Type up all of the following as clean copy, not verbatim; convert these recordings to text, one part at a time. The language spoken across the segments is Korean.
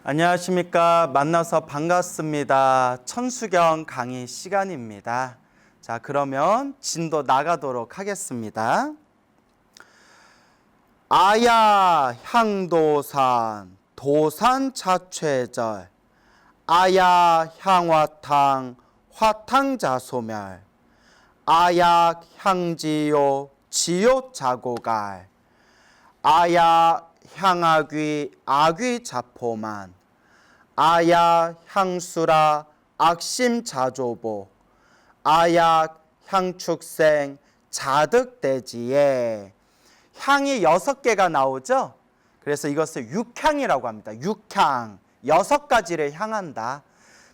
안녕하십니까. 만나서 반갑습니다. 천수경 강의 시간입니다. 자, 그러면 진도 나가도록 하겠습니다. 아야 향도산 도산 자최절 아야 향화탕 화탕자소멸 아약 향지요 지요 자고갈 아야 향아귀 아귀 자포만 아야 향수라 악심 자조복 아약 향축생 자득대지에 향이 6개가 나오죠. 그래서 이것을 육향이라고 합니다. 육향 6가지를 향한다.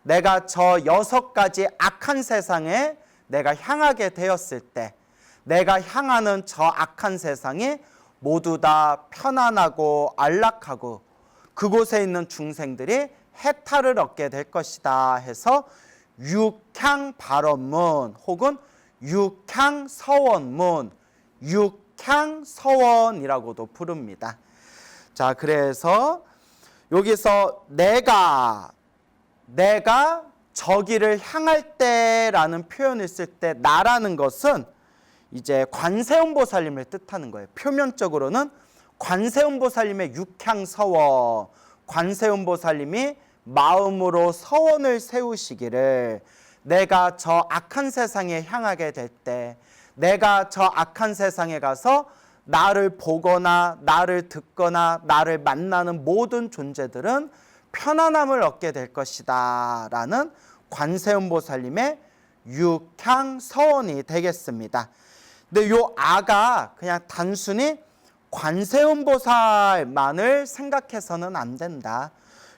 내가 저 6가지 악한 세상에 내가 향하게 되었을 때 내가 향하는 저 악한 세상이 모두 다 편안하고 안락하고 그곳에 있는 중생들이 해탈을 얻게 될 것이다 해서 육향발언문 혹은 육향서원문, 육향서원이라고도 부릅니다. 자, 그래서 여기서 내가 저기를 향할 때라는 표현을 쓸 때 나라는 것은 이제 관세음보살님을 뜻하는 거예요. 표면적으로는 관세음보살님의 육향서원, 관세음보살님이 마음으로 서원을 세우시기를 내가 저 악한 세상에 향하게 될 때 내가 저 악한 세상에 가서 나를 보거나 나를 듣거나 나를 만나는 모든 존재들은 편안함을 얻게 될 것이다 라는 관세음보살님의 육향서원이 되겠습니다. 근데 요 아가 그냥 단순히 관세음보살만을 생각해서는 안 된다.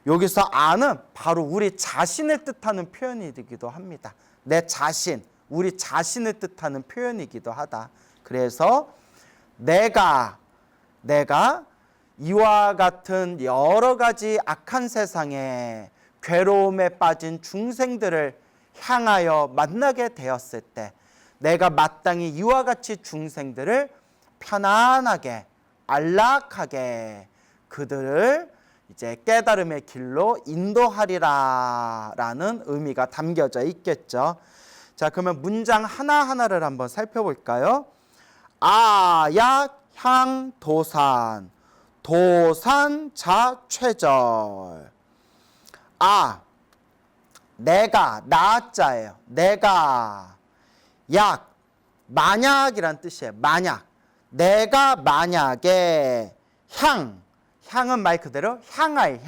여기서 아는 바로 우리 자신을 뜻하는 표현이기도 합니다. 내 자신, 우리 자신을 뜻하는 표현이기도 하다. 그래서 내가 이와 같은 여러 가지 악한 세상에 괴로움에 빠진 중생들을 향하여 만나게 되었을 때 내가 마땅히 이와 같이 중생들을 편안하게 안락하게 그들을 이제 깨달음의 길로 인도하리라 라는 의미가 담겨져 있겠죠. 자, 그러면 문장 하나하나를 한번 살펴볼까요? 아약 향 도산 도산 자최절 아 내가 나자예요. 내가 약 만약이란 뜻이에요. 만약 내가 만약에 향은 말 그대로 향할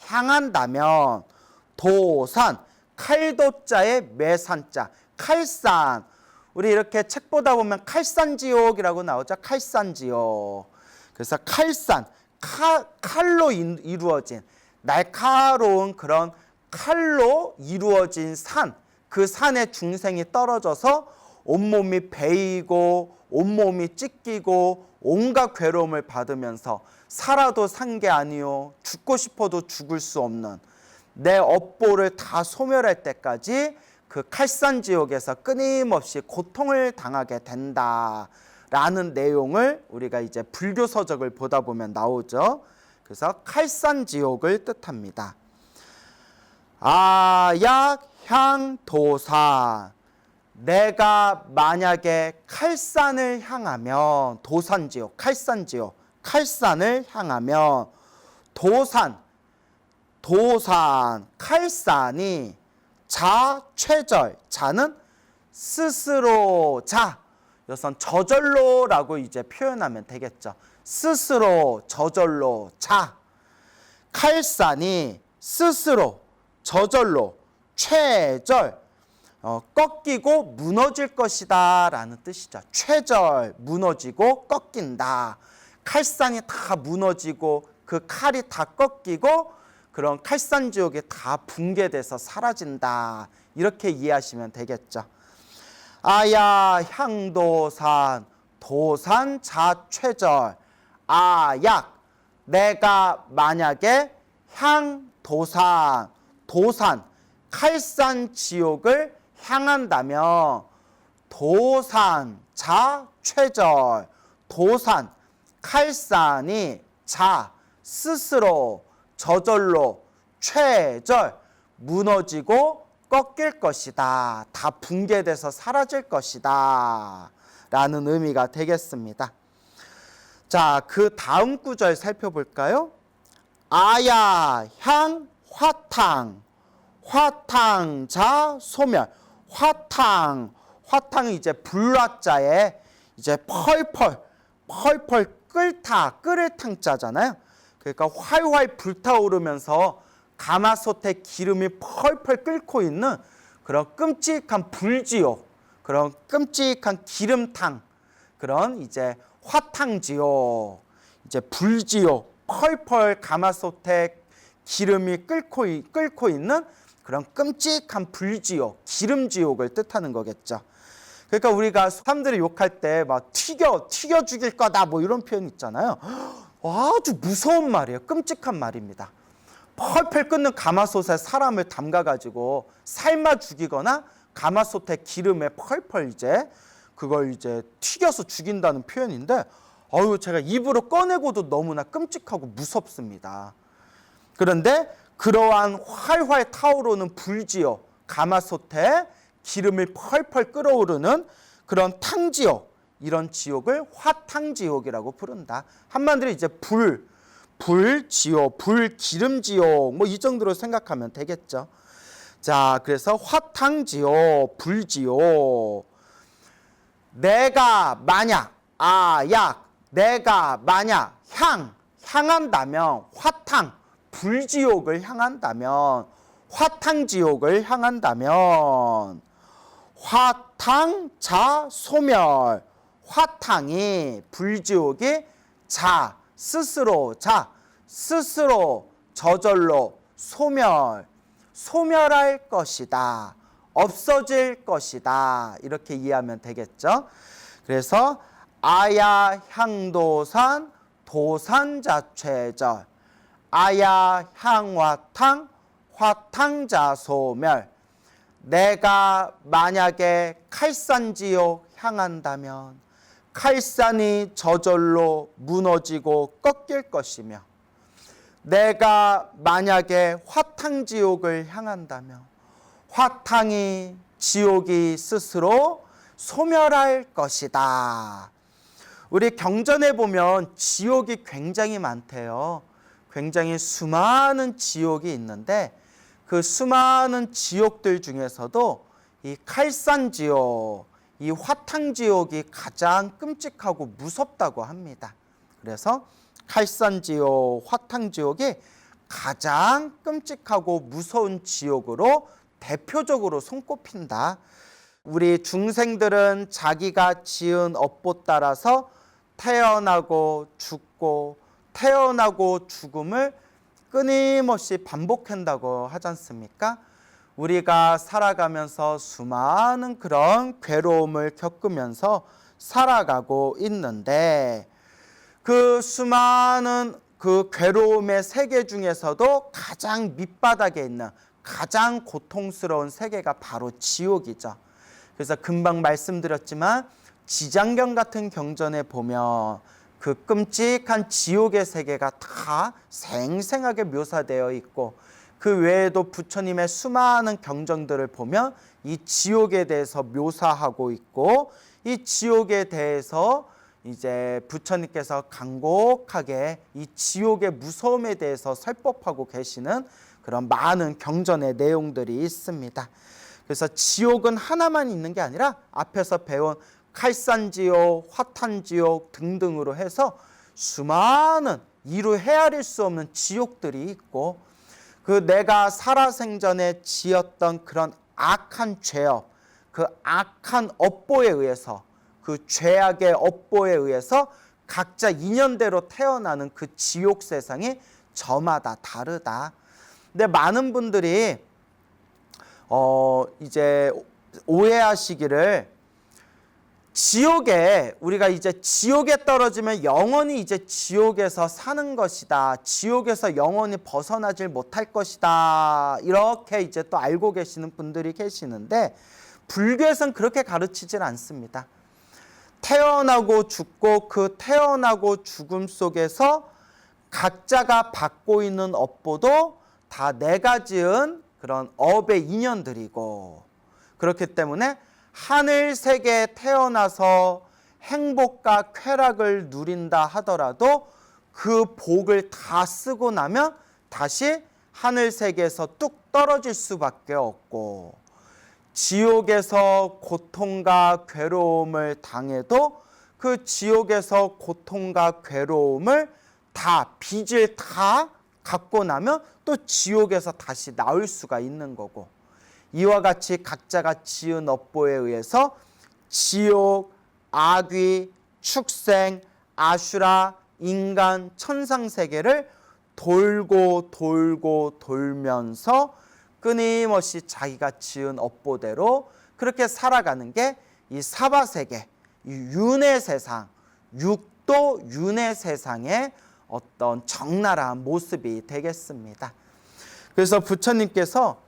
향한다면 도산 칼도자의 매산자 칼산 우리 이렇게 책 보다 보면 칼산지옥이라고 나오죠. 칼산지옥. 그래서 칼산 칼로 이루어진 날카로운 그런 칼로 이루어진 산 그 산에 중생이 떨어져서 온몸이 베이고 온몸이 찢기고 온갖 괴로움을 받으면서 살아도 산 게 아니요 죽고 싶어도 죽을 수 없는 내 업보를 다 소멸할 때까지 그 칼산지옥에서 끊임없이 고통을 당하게 된다라는 내용을 우리가 이제 불교 서적을 보다 보면 나오죠. 그래서 칼산지옥을 뜻합니다. 아약 향 도산 내가 만약에 칼산을 향하면 도산지옥 칼산지옥 칼산을 향하면 도산 칼산이 자최절 자는 스스로 여기선 저절로라고 이제 표현하면 되겠죠. 스스로 저절로 칼산이 스스로 저절로 최절 꺾이고 무너질 것이다 라는 뜻이죠. 최절 무너지고 꺾인다. 칼산이 다 무너지고 그 칼이 다 꺾이고 그런 칼산지옥이 다 붕괴돼서 사라진다. 이렇게 이해하시면 되겠죠. 아야 향도산 도산 자최절 아약 내가 만약에 향도산 칼산지옥을 향한다면 도산 자최절 도산 칼산이 스스로 저절로 최절 무너지고 꺾일 것이다. 다 붕괴돼서 사라질 것이다. 라는 의미가 되겠습니다. 자, 그 다음 구절 살펴볼까요? 아야, 향, 화탕, 화탕자, 소멸. 화탕이 이제 불화자에 이제 펄펄 끓을 탕자잖아요. 그러니까 활활 불타오르면서 가마솥에 기름이 펄펄 끓고 있는 그런 끔찍한 불지옥, 그런 끔찍한 기름탕, 그런 이제 화탕지옥, 이제 불지옥, 펄펄 가마솥에 기름이 끓고 있는 그런 끔찍한 불지옥, 기름지옥을 뜻하는 거겠죠. 그러니까 우리가 사람들이 욕할 때 막 튀겨 죽일 거다 뭐 이런 표현 있잖아요. 아주 무서운 말이에요. 끔찍한 말입니다. 펄펄 끓는 가마솥에 사람을 담가가지고 삶아 죽이거나 가마솥에 기름에 펄펄 이제 그걸 이제 튀겨서 죽인다는 표현인데, 제가 입으로 꺼내고도 너무나 끔찍하고 무섭습니다. 그런데 그러한 활활 타오르는 불지옥, 가마솥에 기름이 펄펄 끓어오르는 그런 탕지옥, 이런 지옥을 화탕지옥이라고 부른다. 한마디로 이제 불지옥, 불기름지옥 뭐 이 정도로 생각하면 되겠죠. 자, 그래서 화탕지옥, 불지옥. 내가 만약 내가 만약 향한다면, 불지옥을 향한다면, 화탕지옥을 향한다면, 화탕자 소멸. 화탕이, 불지옥이 스스로 저절로 소멸할 것이다. 없어질 것이다. 이렇게 이해하면 되겠죠. 그래서 아야 향도산 도산자최절, 아야 향화탕 화탕자소멸. 내가 만약에 칼산지옥 향한다면 칼산이 저절로 무너지고 꺾일 것이며, 내가 만약에 화탕지옥을 향한다면 화탕이, 지옥이 스스로 소멸할 것이다. 우리 경전에 보면 지옥이 굉장히 많대요. 굉장히 수많은 지옥이 있는데 그 수많은 지옥들 중에서도 이 칼산지옥, 이 화탕지옥이 가장 끔찍하고 무섭다고 합니다. 그래서 칼산지옥, 화탕지옥이 가장 끔찍하고 무서운 지옥으로 대표적으로 손꼽힌다. 우리 중생들은 자기가 지은 업보 따라서 태어나고 죽고 태어나고 죽음을 끊임없이 반복한다고 하지 않습니까? 우리가 살아가면서 수많은 그런 괴로움을 겪으면서 살아가고 있는데, 그 수많은 그 괴로움의 세계 중에서도 가장 밑바닥에 있는 가장 고통스러운 세계가 바로 지옥이죠. 그래서 금방 말씀드렸지만 지장경 같은 경전에 보면 그 끔찍한 지옥의 세계가 다 생생하게 묘사되어 있고, 그 외에도 부처님의 수많은 경전들을 보면 이 지옥에 대해서 묘사하고 있고, 이 지옥에 대해서 이제 부처님께서 간곡하게 이 지옥의 무서움에 대해서 설법하고 계시는 그런 많은 경전의 내용들이 있습니다. 그래서 지옥은 하나만 있는 게 아니라 앞에서 배운 칼산지옥, 화탄지옥 등등으로 해서 수많은 이루 헤아릴 수 없는 지옥들이 있고, 그 내가 살아생전에 지었던 그런 악한 죄업, 그 악한 업보에 의해서, 그 죄악의 업보에 의해서 각자 인연대로 태어나는 그 지옥 세상이 저마다 다르다. 근데 많은 분들이 이제 오해하시기를, 지옥에, 우리가 이제 지옥에 떨어지면 영원히 이제 지옥에서 사는 것이다, 지옥에서 영원히 벗어나질 못할 것이다, 이렇게 이제 또 알고 계시는 분들이 계시는데, 불교에서는 그렇게 가르치질 않습니다. 태어나고 죽고 그 태어나고 죽음 속에서 각자가 받고 있는 업보도 다 내가 지은 그런 업의 인연들이고, 그렇기 때문에 하늘 세계에 태어나서 행복과 쾌락을 누린다 하더라도 그 복을 다 쓰고 나면 다시 하늘 세계에서 뚝 떨어질 수밖에 없고, 지옥에서 고통과 괴로움을 당해도 그 지옥에서 고통과 괴로움을 다 빚을 다 갚고 나면 또 지옥에서 다시 나올 수가 있는 거고, 이와 같이 각자가 지은 업보에 의해서 지옥, 악귀, 축생, 아슈라, 인간, 천상 세계를 돌고 돌고 돌면서 끊임없이 자기가 지은 업보대로 그렇게 살아가는 게 이 사바세계, 이 윤회 세상, 육도 윤회 세상의 어떤 적나라한 모습이 되겠습니다. 그래서 부처님께서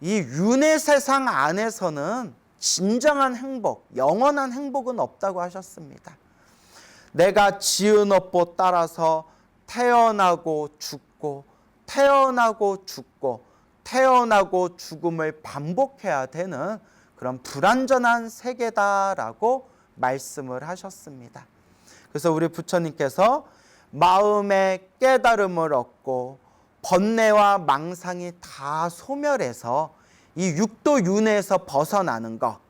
이 윤회 세상 안에서는 진정한 행복, 영원한 행복은 없다고 하셨습니다. 내가 지은 업보 따라서 태어나고 죽고 태어나고 죽고 태어나고 죽음을 반복해야 되는 그런 불완전한 세계다라고 말씀을 하셨습니다. 그래서 우리 부처님께서 마음의 깨달음을 얻고 번뇌와 망상이 다 소멸해서 이 육도 윤회에서 벗어나는 것,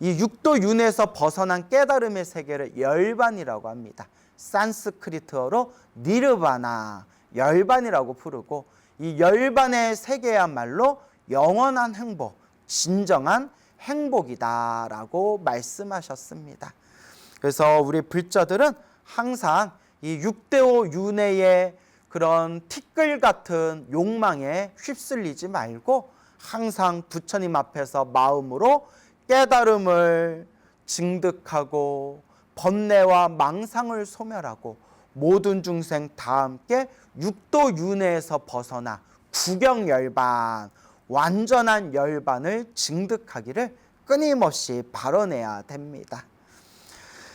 이 육도 윤회에서 벗어난 깨달음의 세계를 열반이라고 합니다. 산스크리트어로 니르바나, 열반이라고 부르고, 이 열반의 세계야말로 영원한 행복, 진정한 행복이다라고 말씀하셨습니다. 그래서 우리 불자들은 항상 이 6대5 윤회의 그런 티끌 같은 욕망에 휩쓸리지 말고 항상 부처님 앞에서 마음으로 깨달음을 증득하고 번뇌와 망상을 소멸하고 모든 중생 다 함께 육도 윤회에서 벗어나 구경열반, 완전한 열반을 증득하기를 끊임없이 발언해야 됩니다.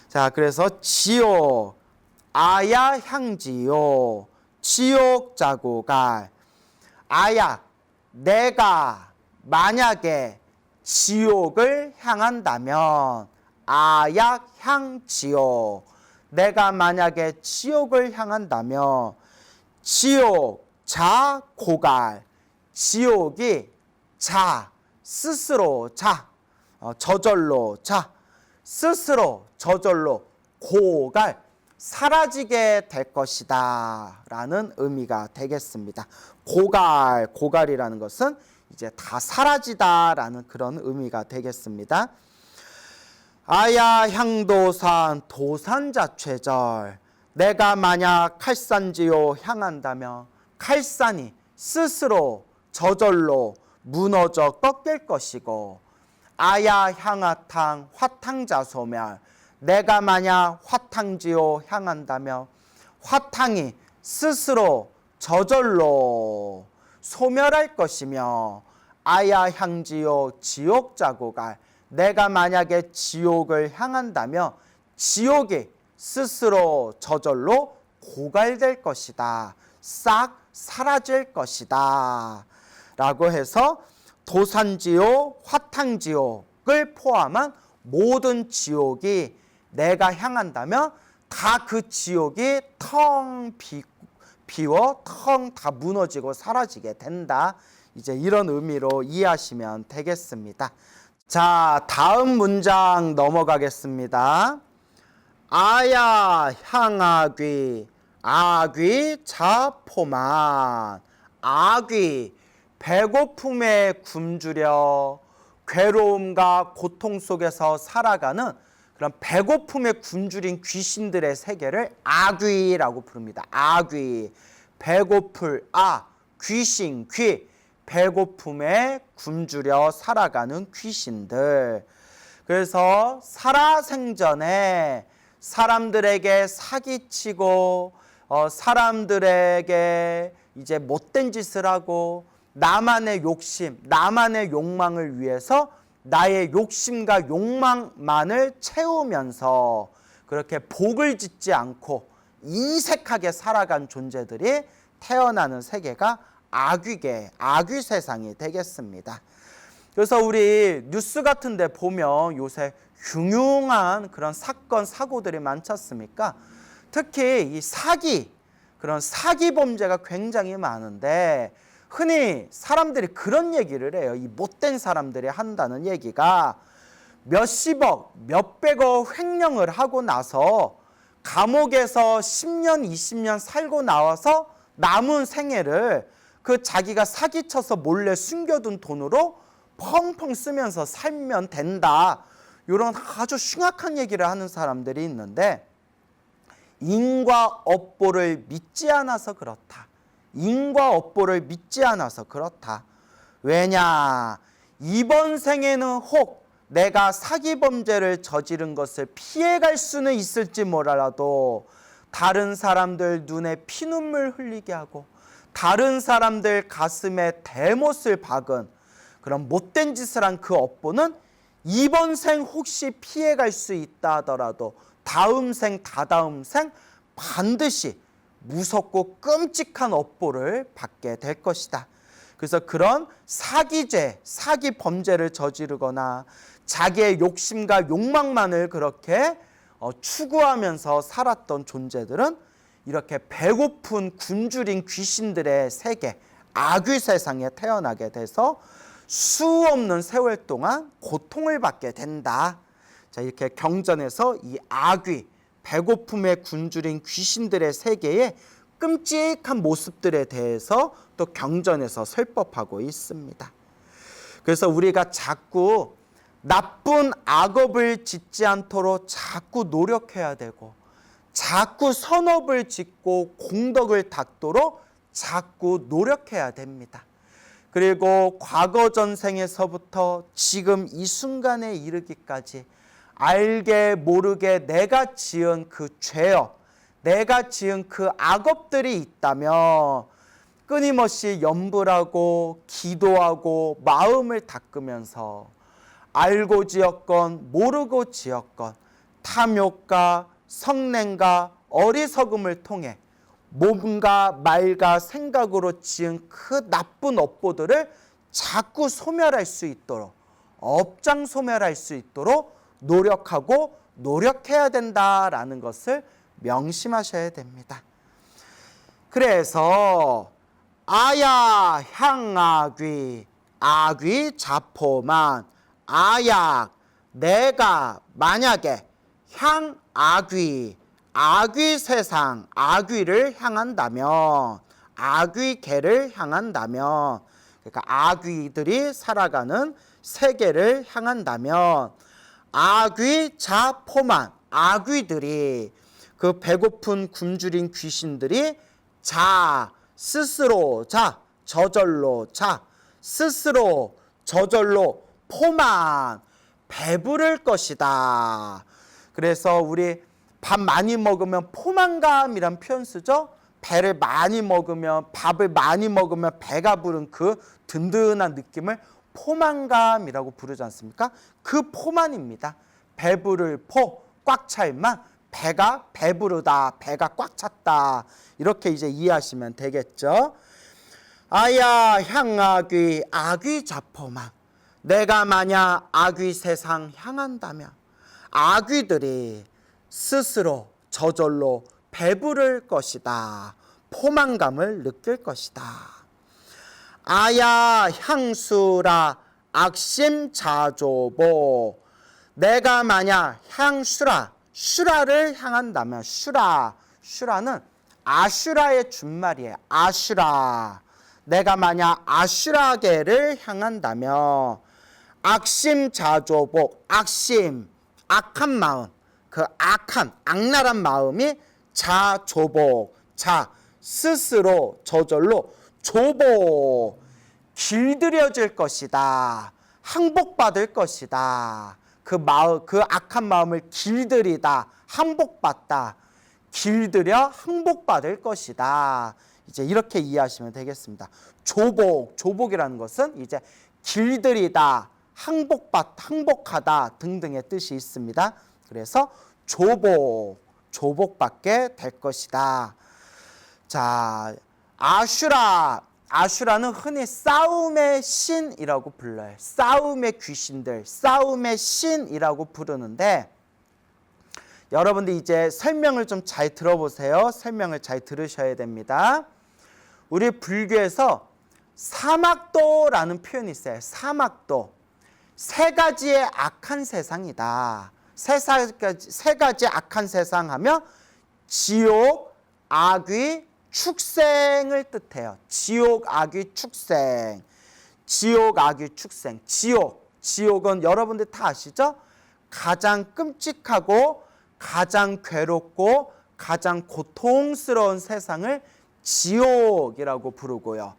자, 그래서 지옥, 아야 향지요, 지옥 자고갈. 아야, 내가 만약에 지옥을 향한다면, 아약 향지옥, 내가 만약에 지옥을 향한다면, 지옥 자 고갈, 지옥이 자, 스스로 자, 저절로 자, 스스로 저절로 고갈, 사라지게 될 것이다 라는 의미가 되겠습니다. 고갈, 고갈이라는 것은 이제 다 사라지다 라는 그런 의미가 되겠습니다. 아야 향도산, 도산자최절, 내가 만약 칼산지요 향한다면 칼산이 스스로 저절로 무너져 꺾일 것이고, 아야 향화탕, 화탕자소멸, 내가 만약 화탕지요 향한다면 화탕이 스스로 저절로 소멸할 것이며, 아야 향지요 지옥자고갈, 내가 만약에 지옥을 향한다면 지옥이 스스로 저절로 고갈될 것이다, 싹 사라질 것이다 라고 해서 도산지옥, 화탕지옥을 포함한 모든 지옥이 내가 향한다면 다 그 지옥이 텅 비워 텅 다 무너지고 사라지게 된다, 이제 이런 의미로 이해하시면 되겠습니다. 자, 다음 문장 넘어가겠습니다. 아야 향아귀, 아귀 자포만. 아귀, 배고픔에 굶주려 괴로움과 고통 속에서 살아가는 그런 배고픔에 굶주린 귀신들의 세계를 아귀라고 부릅니다. 아귀, 배고플, 귀신, 귀, 배고픔에 굶주려 살아가는 귀신들. 그래서 살아생전에 사람들에게 사기치고 사람들에게 이제 못된 짓을 하고 나만의 욕심, 나만의 욕망을 위해서 나의 욕심과 욕망만을 채우면서 그렇게 복을 짓지 않고 인색하게 살아간 존재들이 태어나는 세계가 악귀계, 악귀 세상이 되겠습니다. 그래서 우리 뉴스 같은 데 보면 요새 흉흉한 그런 사건, 사고들이 많지 않습니까? 특히 이 사기, 그런 사기 범죄가 굉장히 많은데 흔히 사람들이 그런 얘기를 해요. 이 못된 사람들이 한다는 얘기가 몇십억, 몇백억 횡령을 하고 나서 감옥에서 10년, 20년 살고 나와서 남은 생애를 그 자기가 사기쳐서 몰래 숨겨둔 돈으로 펑펑 쓰면서 살면 된다. 이런 아주 흉악한 얘기를 하는 사람들이 있는데 인과 업보를 믿지 않아서 그렇다. 인과 업보를 믿지 않아서 그렇다. 왜냐? 이번 생에는 혹 내가 사기 범죄를 저지른 것을 피해갈 수는 있을지 몰라도 다른 사람들 눈에 피눈물 흘리게 하고 다른 사람들 가슴에 대못을 박은 그런 못된 짓을 한 그 업보는 이번 생 혹시 피해갈 수 있다 하더라도 다음 생, 다다음 생 반드시 무섭고 끔찍한 업보를 받게 될 것이다. 그래서 그런 사기죄, 사기 범죄를 저지르거나 자기의 욕심과 욕망만을 그렇게 추구하면서 살았던 존재들은 이렇게 배고픈 굶주린 귀신들의 세계, 악귀 세상에 태어나게 돼서 수없는 세월 동안 고통을 받게 된다. 자, 이렇게 경전에서 이 악귀, 배고픔에 굶주린 귀신들의 세계의 끔찍한 모습들에 대해서 또 경전에서 설법하고 있습니다. 그래서 우리가 자꾸 나쁜 악업을 짓지 않도록 자꾸 노력해야 되고 자꾸 선업을 짓고 공덕을 닦도록 자꾸 노력해야 됩니다. 그리고 과거 전생에서부터 지금 이 순간에 이르기까지 알게 모르게 내가 지은 그 죄업, 내가 지은 그 악업들이 있다면 끊임없이 염불하고 기도하고 마음을 닦으면서 알고 지었건 모르고 지었건 탐욕과 성냄과 어리석음을 통해 몸과 말과 생각으로 지은 그 나쁜 업보들을 자꾸 소멸할 수 있도록 업장 소멸할 수 있도록 노력하고 노력해야 된다라는 것을 명심하셔야 됩니다. 그래서 아야 향악귀 악귀 자포만 아약 내가 만약에 향악귀 악귀 세상 악귀를 향한다면 악귀계를 향한다면 그러니까 악귀들이 살아가는 세계를 향한다면 악귀 자포만 악귀들이 그 배고픈 굶주린 귀신들이 자 스스로 자 저절로 자 스스로 저절로 포만 배부를 것이다. 그래서 우리 밥 많이 먹으면 포만감이란 표현 쓰죠. 배를 많이 먹으면 밥을 많이 먹으면 배가 부른 그 든든한 느낌을 포만감이라고 부르지 않습니까? 그 포만입니다. 배부를 포, 꽉 찰만 배가 배부르다, 배가 꽉 찼다 이렇게 이제 이해하시면 되겠죠. 아야 향악귀 악귀 자포만 내가 만약 악귀 세상 향한다면 악귀들이 스스로 저절로 배부를 것이다. 포만감을 느낄 것이다. 아야 향수라 악심 자조보 내가 만약 향수라 슈라를 향한다면 슈라는 아슈라의 준말이에요. 아슈라 내가 만약 아슈라계를 향한다면 악심 자조복 악심 악한 마음 그 악한 악랄한 마음이 자조복 자 스스로 저절로 조복 길들여질 것이다. 항복받을 것이다. 그 마음 그 악한 마음을 길들이다. 항복받다. 길들여 항복받을 것이다. 이제 이렇게 이해하시면 되겠습니다. 조복이라는 것은 이제 길들이다, 항복하다 등등의 뜻이 있습니다. 그래서 조복받게 될 것이다. 자, 아슈라 아슈라는 흔히 싸움의 신이라고 불러요. 싸움의 귀신들, 싸움의 신이라고 부르는데 여러분들 이제 설명을 좀 잘 들어보세요. 설명을 잘 들으셔야 됩니다. 우리 불교에서 사막도라는 표현이 있어요. 사막도. 세 가지의 악한 세상이다. 세 가지 악한 세상 하면 지옥, 악귀, 축생을 뜻해요. 지옥, 악귀, 축생. 지옥, 악귀, 축생. 지옥은 여러분들 다 아시죠? 가장 끔찍하고 가장 괴롭고 가장 고통스러운 세상을 지옥이라고 부르고요.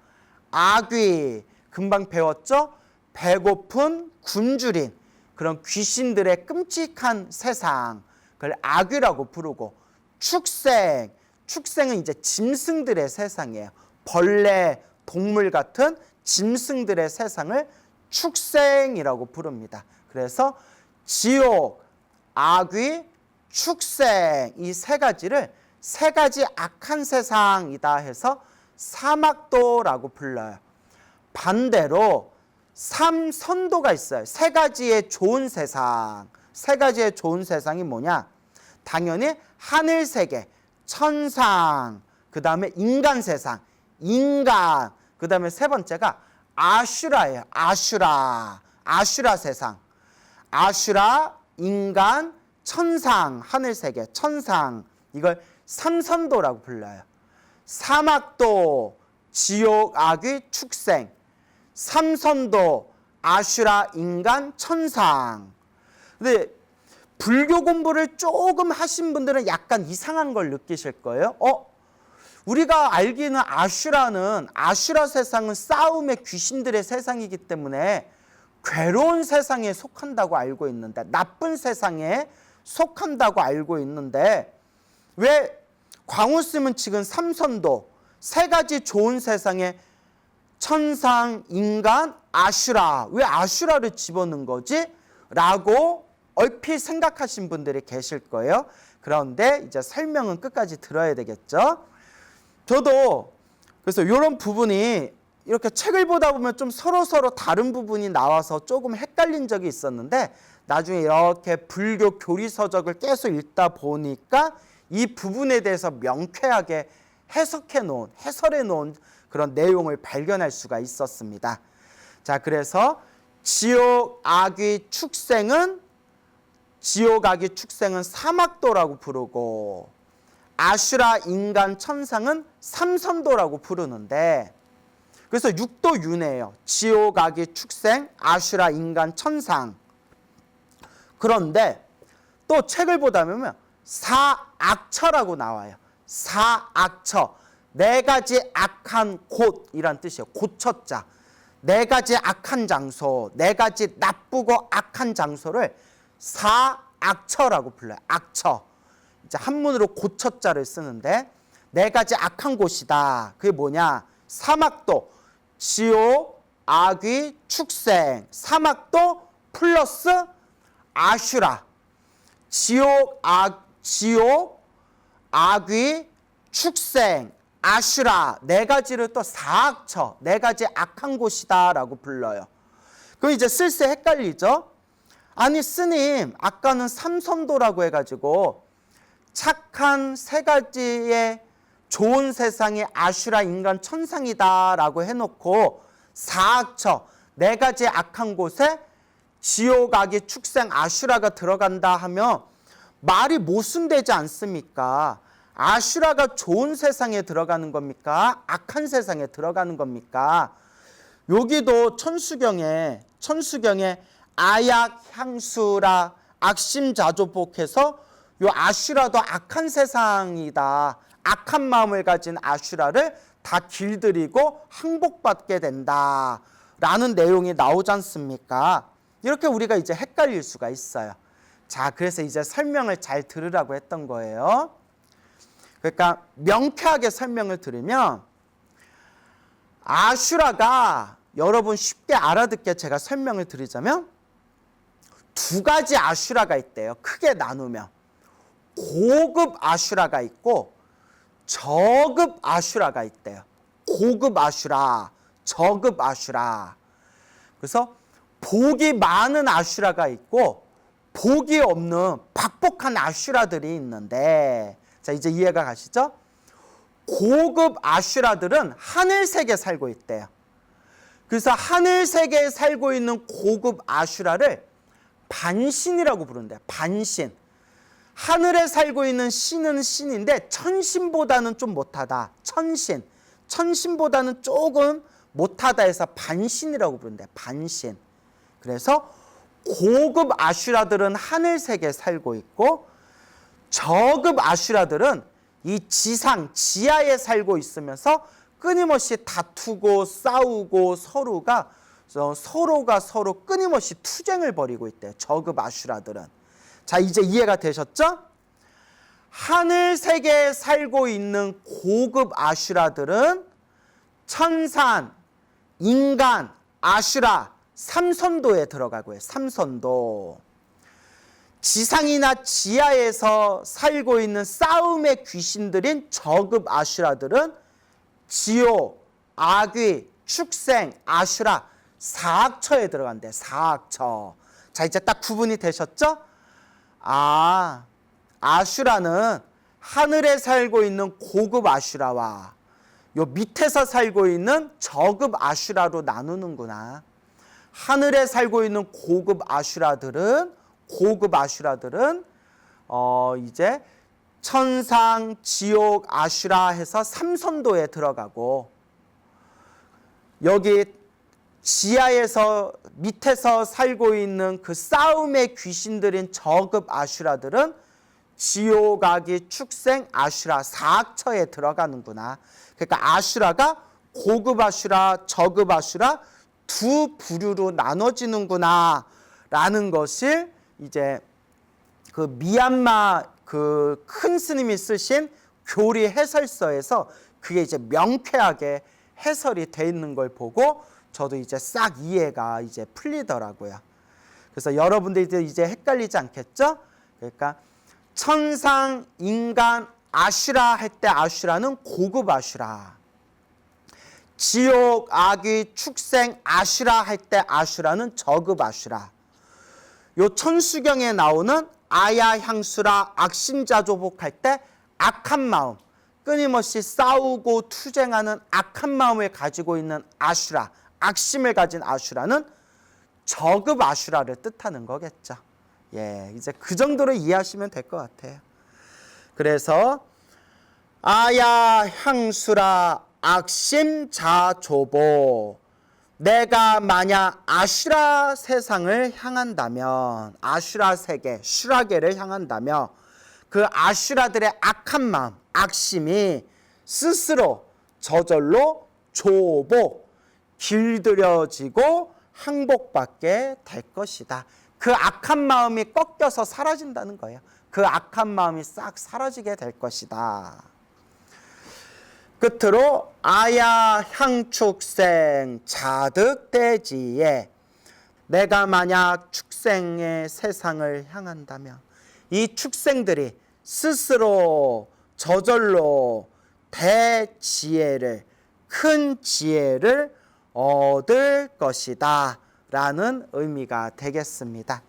악귀, 금방 배웠죠? 배고픈 굶주린 그런 귀신들의 끔찍한 세상, 그걸 악귀라고 부르고, 축생은 이제 짐승들의 세상이에요. 벌레, 동물 같은 짐승들의 세상을 축생이라고 부릅니다. 그래서 지옥, 악귀, 축생 이 세 가지를 세 가지 악한 세상이다 해서 사막도라고 불러요. 반대로 삼선도가 있어요. 세 가지의 좋은 세상. 세 가지의 좋은 세상이 뭐냐? 당연히 하늘 세계, 천상, 그 다음에 인간 세상, 인간, 그 다음에 세 번째가 아슈라예요. 아슈라 세상. 아슈라, 인간, 천상, 하늘 세계, 천상, 이걸 삼선도라고 불러요. 사막도, 지옥, 악귀, 축생. 삼선도, 아슈라, 인간, 천상. 근데 불교 공부를 조금 하신 분들은 약간 이상한 걸 느끼실 거예요. 우리가 알기는 아슈라 세상은 싸움의 귀신들의 세상이기 때문에 괴로운 세상에 속한다고 알고 있는데, 나쁜 세상에 속한다고 알고 있는데, 왜 광우스님은 지금 삼선도 세 가지 좋은 세상에 천상, 인간, 아슈라, 왜 아슈라를 집어넣은 거지? 라고 얼핏 생각하신 분들이 계실 거예요. 그런데 이제 설명은 끝까지 들어야 되겠죠. 저도 그래서 이런 부분이 이렇게 책을 보다 보면 좀 서로 다른 부분이 나와서 조금 헷갈린 적이 있었는데, 나중에 이렇게 불교 교리서적을 계속 읽다 보니까 이 부분에 대해서 명쾌하게 해설해 놓은 그런 내용을 발견할 수가 있었습니다. 자, 그래서 지옥, 악귀, 축생은 사막도라고 부르고, 아슈라, 인간, 천상은 삼선도라고 부르는데, 그래서 육도윤회예요. 지옥, 악귀, 축생, 아슈라, 인간, 천상. 그런데 또 책을 보다 보면 사악처라고 나와요. 사악처. 네 가지 악한 곳이란 뜻이에요. 고처자. 네 가지 악한 장소, 네 가지 나쁘고 악한 장소를 사악처라고 불러요. 악처. 이제 한문으로 고처자를 쓰는데 네 가지 악한 곳이다. 그게 뭐냐? 사막도, 지옥, 악귀, 축생. 사막도 플러스 아슈라. 지옥, 악귀, 축생, 아슈라 네 가지를 또 사악처, 네 가지 악한 곳이다라고 불러요. 그럼 이제 슬슬 헷갈리죠? 아니 스님, 아까는 삼선도라고 해가지고 착한 세 가지의 좋은 세상이 아슈라, 인간, 천상이다라고 해놓고 사악처, 네 가지 악한 곳에 지옥, 악귀, 축생, 아슈라가 들어간다 하면 말이 모순되지 않습니까? 아슈라가 좋은 세상에 들어가는 겁니까? 악한 세상에 들어가는 겁니까? 여기도 천수경에 아약, 향수라, 악심자조복해서 요 아슈라도 악한 세상이다. 악한 마음을 가진 아슈라를 다 길들이고 항복받게 된다. 라는 내용이 나오지 않습니까? 이렇게 우리가 이제 헷갈릴 수가 있어요. 자, 그래서 이제 설명을 잘 들으라고 했던 거예요. 그러니까 명쾌하게 설명을 들으면, 아슈라가 여러분 쉽게 알아듣게 제가 설명을 드리자면 두 가지 아슈라가 있대요. 크게 나누면 고급 아슈라가 있고 저급 아슈라가 있대요. 고급 아슈라, 저급 아슈라. 그래서 복이 많은 아슈라가 있고 복이 없는 박복한 아슈라들이 있는데, 자 이제 이해가 가시죠? 고급 아슈라들은 하늘색에 살고 있대요. 그래서 하늘색에 살고 있는 고급 아슈라를 반신이라고 부른대요. 반신. 하늘에 살고 있는 신은 신인데 천신보다는 좀 못하다. 천신. 천신보다는 조금 못하다 해서 반신이라고 부른대요. 반신. 그래서 고급 아슈라들은 하늘색에 살고 있고 저급 아슈라들은 이 지상, 지하에 살고 있으면서 끊임없이 다투고 싸우고 서로가 서로 끊임없이 투쟁을 벌이고 있대요. 저급 아슈라들은. 자, 이제 이해가 되셨죠? 하늘색에 살고 있는 고급 아슈라들은 천산, 인간, 아슈라, 삼선도에 들어가고요. 삼선도. 지상이나 지하에서 살고 있는 싸움의 귀신들인 저급 아슈라들은 지옥, 악귀, 축생, 아슈라, 사악처에 들어간대. 사악처. 자, 이제 딱 구분이 되셨죠? 아, 아슈라는 하늘에 살고 있는 고급 아슈라와 요 밑에서 살고 있는 저급 아슈라로 나누는구나. 하늘에 살고 있는 고급 아슈라들은 이제 천상, 지옥, 아슈라 해서 삼선도에 들어가고, 여기 지하에서 밑에서 살고 있는 그 싸움의 귀신들인 저급 아슈라들은 지옥, 악이, 축생, 아슈라, 사악처에 들어가는구나. 그러니까 아슈라가 고급 아슈라, 저급 아슈라 두 부류로 나눠지는구나 라는 것을 이제 그 미얀마 그 큰 스님이 쓰신 교리 해설서에서 그게 이제 명쾌하게 해설이 돼 있는 걸 보고 저도 이제 싹 이해가 이제 풀리더라고요. 그래서 여러분들이 이제 헷갈리지 않겠죠? 그러니까 천상, 인간, 아슈라 할 때 아슈라는 고급 아슈라, 지옥, 악귀, 축생, 아슈라 할 때 아슈라는 저급 아슈라. 요 천수경에 나오는 아야, 향수라, 악신자조복 할 때 악한 마음, 끊임없이 싸우고 투쟁하는 악한 마음을 가지고 있는 아슈라, 악심을 가진 아슈라는 저급 아슈라를 뜻하는 거겠죠. 예, 이제 그 정도로 이해하시면 될 것 같아요. 그래서 아야, 향수라, 악심자조보. 내가 만약 아슈라 세상을 향한다면, 아슈라 세계, 슈라계를 향한다면 그 아슈라들의 악한 마음, 악심이 스스로 저절로 조보, 길들여지고 항복받게 될 것이다. 그 악한 마음이 꺾여서 사라진다는 거예요. 그 악한 마음이 싹 사라지게 될 것이다. 끝으로 아야, 향축생, 자득대지에. 내가 만약 축생의 세상을 향한다면 이 축생들이 스스로 저절로 대지혜를, 큰 지혜를 얻을 것이다 라는 의미가 되겠습니다.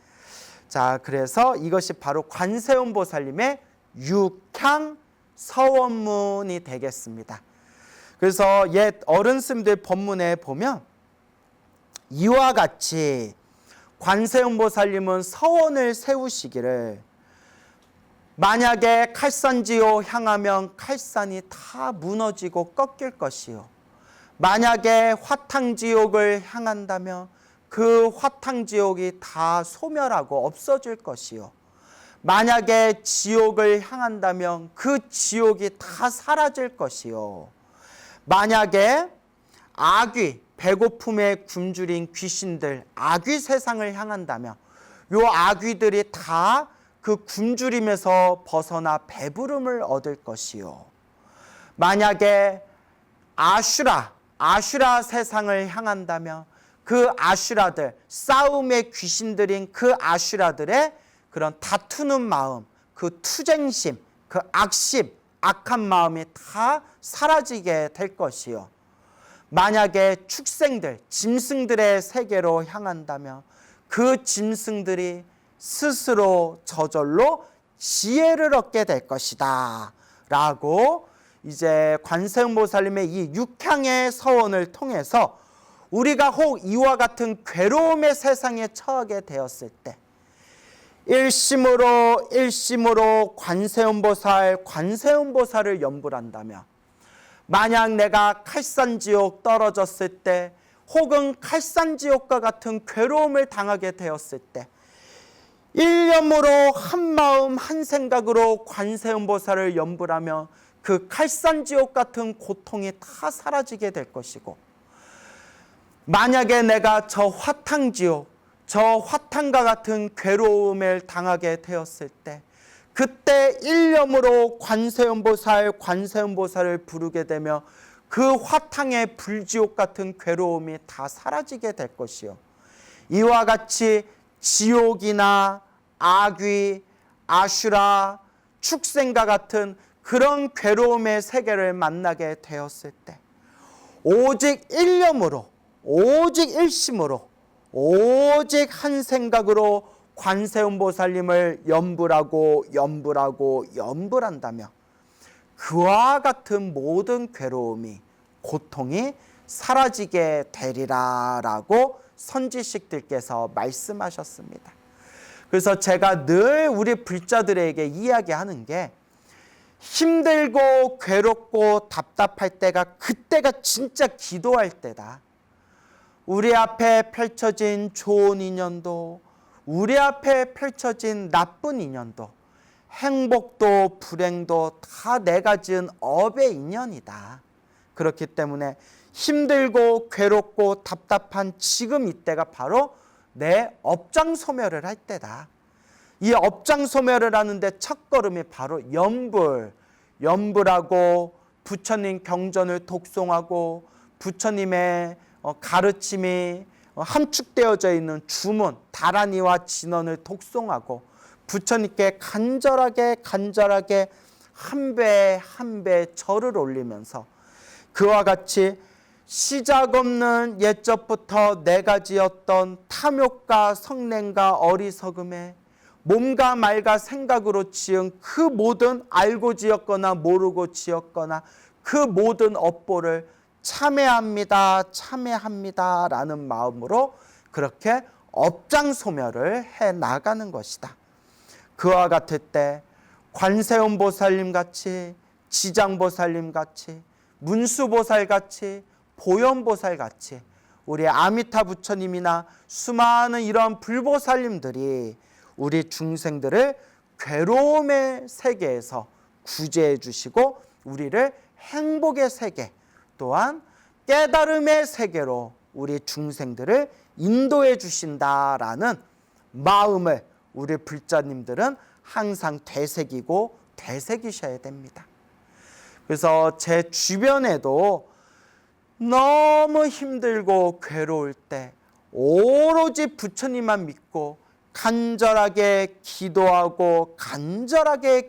자, 그래서 이것이 바로 관세음보살님의 육향 서원문이 되겠습니다. 그래서 옛 어른스님들 법문에 보면 이와 같이 관세음보살님은 서원을 세우시기를, 만약에 칼산지요 향하면 칼산이 다 무너지고 꺾일 것이요, 만약에 화탕지옥을 향한다면 그 화탕지옥이 다 소멸하고 없어질 것이요, 만약에 지옥을 향한다면 그 지옥이 다 사라질 것이요, 만약에 악귀, 배고픔에 굶주린 귀신들, 악귀 세상을 향한다면 요 악귀들이 다 그 굶주림에서 벗어나 배부름을 얻을 것이요, 만약에 아슈라 세상을 향한다면 그 아슈라들, 싸움의 귀신들인 그 아슈라들의 그런 다투는 마음, 그 투쟁심, 그 악심, 악한 마음이 다 사라지게 될 것이요, 만약에 축생들, 짐승들의 세계로 향한다면 그 짐승들이 스스로 저절로 지혜를 얻게 될 것이다 라고 이제 관세음보살님의 이 육향의 서원을 통해서 우리가 혹 이와 같은 괴로움의 세상에 처하게 되었을 때 일심으로 관세음보살을 염불 한다면, 만약 내가 칼산지옥 떨어졌을 때 혹은 칼산지옥과 같은 괴로움을 당하게 되었을 때 일념으로 한마음 한생각으로 관세음보살을 염불하며 그 칼산지옥 같은 고통이 다 사라지게 될 것이고, 만약에 내가 저 화탕지옥, 저 화탕과 같은 괴로움을 당하게 되었을 때 그때 일념으로 관세음보살을 부르게 되며 그 화탕의 불지옥 같은 괴로움이 다 사라지게 될 것이요, 이와 같이 지옥이나 악귀, 아슈라, 축생과 같은 그런 괴로움의 세계를 만나게 되었을 때 오직 일념으로, 오직 일심으로, 오직 한 생각으로 관세음보살님을 염불한다며 그와 같은 모든 괴로움이, 고통이 사라지게 되리라 라고 선지식들께서 말씀하셨습니다. 그래서 제가 늘 우리 불자들에게 이야기하는 게, 힘들고 괴롭고 답답할 때가 그때가 진짜 기도할 때다. 우리 앞에 펼쳐진 좋은 인연도, 우리 앞에 펼쳐진 나쁜 인연도, 행복도 불행도 다 내가 지은 업의 인연이다. 그렇기 때문에 힘들고 괴롭고 답답한 지금 이때가 바로 내 업장 소멸을 할 때다. 이 업장 소멸을 하는데 첫걸음이 바로 염불하고 부처님 경전을 독송하고 부처님의 가르침이 함축되어져 있는 주문, 다라니와 진언을 독송하고 부처님께 간절하게 한 배 한 배 절을 올리면서 그와 같이 시작 없는 옛적부터 내가 지었던 탐욕과 성냄과 어리석음에 몸과 말과 생각으로 지은 그 모든, 알고 지었거나 모르고 지었거나 그 모든 업보를 참회합니다 라는 마음으로 그렇게 업장 소멸을 해 나가는 것이다. 그와 같을 때 관세음보살님 같이, 지장보살님 같이, 문수보살 같이, 보현보살 같이 우리 아미타 부처님이나 수많은 이러한 불보살님들이 우리 중생들을 괴로움의 세계에서 구제해 주시고 우리를 행복의 세계, 또한 깨달음의 세계로 우리 중생들을 인도해 주신다라는 마음을 우리 불자님들은 항상 되새기셔야 됩니다. 그래서 제 주변에도 너무 힘들고 괴로울 때 오로지 부처님만 믿고 간절하게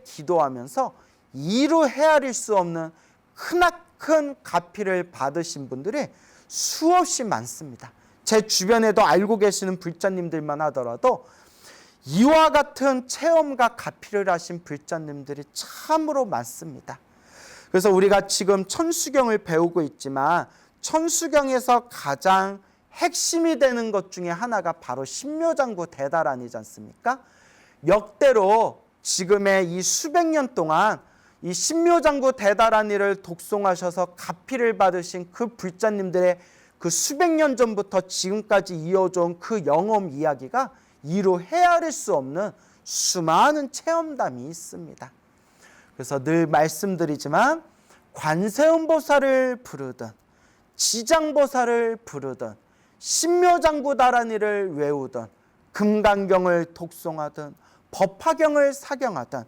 기도하면서 이루 헤아릴 수 없는 크나큰 가피를 받으신 분들이 수없이 많습니다. 제 주변에도 알고 계시는 불자님들만 하더라도 이와 같은 체험과 가피를 하신 불자님들이 참으로 많습니다. 그래서 우리가 지금 천수경을 배우고 있지만 천수경에서 가장 핵심이 되는 것 중에 하나가 바로 신묘장구 대다란이지 않습니까? 역대로 지금의 이 수백 년 동안 이 신묘장구 대다란이를 독송하셔서 가피를 받으신 그 불자님들의 그 수백 년 전부터 지금까지 이어져온 그 영험 이야기가 이루 헤아릴 수 없는 수많은 체험담이 있습니다. 그래서 늘 말씀드리지만 관세음보살을 부르든 지장보살을 부르든 신묘장구 다란이를 외우든 금강경을 독송하든 법화경을 사경하든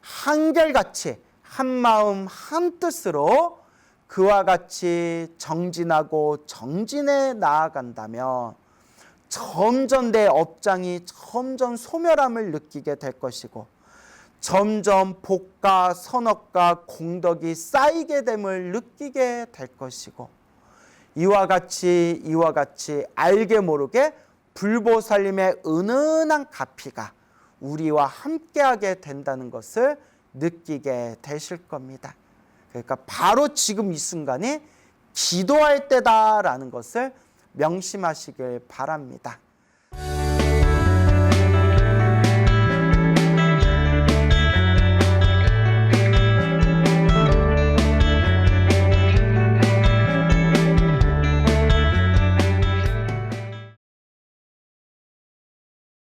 한결같이 한마음 한뜻으로 그와 같이 정진하고 정진해 나아간다면 점점 내 업장이 점점 소멸함을 느끼게 될 것이고 점점 복과 선업과 공덕이 쌓이게 됨을 느끼게 될 것이고 이와 같이 알게 모르게 불보살님의 은은한 가피가 우리와 함께하게 된다는 것을 느끼게 되실 겁니다. 그러니까 바로 지금 이 순간이 기도할 때다라는 것을 명심하시길 바랍니다.